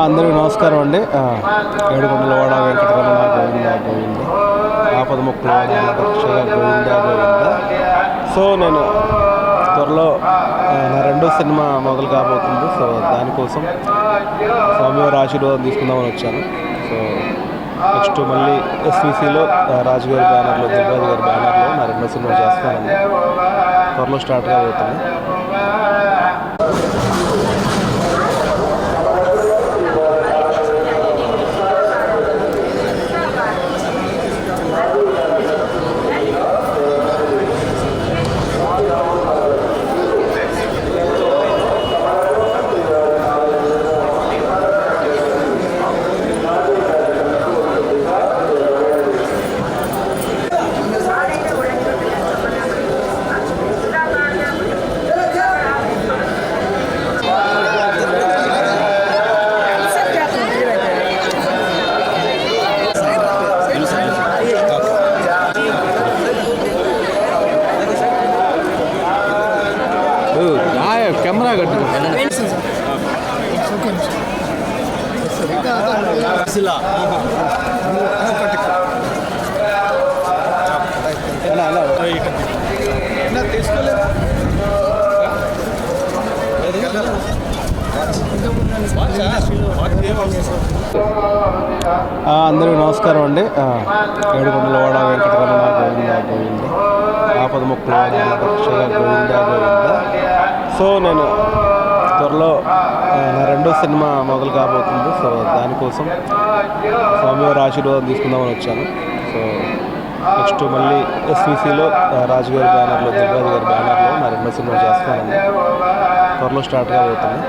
అందరికీ నమస్కారం అండి. ఏడుకొండలవాడ వెంకటరమణ గోవింద గోవింద ఆపద మొక్కుల రక్షగా గోవింద గోవింద. సో నేను త్వరలో నా రెండో సినిమా మొదలు కాబోతుంది. సో దానికోసం స్వామివారి ఆశీర్వాదం తీసుకుందామని వచ్చాను. సో నెక్స్ట్ మళ్ళీ ఎస్విసిలో రాజుగారి బ్యానర్లో, దిల్రాజు గారి బ్యానర్లో నా రెండో సినిమా చేస్తానండి. త్వరలో స్టార్ట్ కాబోతుంది. కెమెరా కట్టు అందరికీ నమస్కారం అండి. ఏడుకొండలవాడ వెంకటరమణ గోవింద గోవింద ఆపద మొక్కుల రక్షగా గోవింద గోవింద. సో నేను త్వరలో నా రెండో సినిమా మొదలు కాబోతుంది. సో దానికోసం స్వామివారి ఆశీర్వాదం తీసుకుందామని వచ్చాను. సో నెక్స్ట్ మళ్ళీ ఎస్విసిలో రాజుగారి బ్యానర్లో, దిల్రాజు గారి బ్యానర్లో నా రెండో సినిమా చేస్తానండి. త్వరలో స్టార్ట్ కాబోతుంది.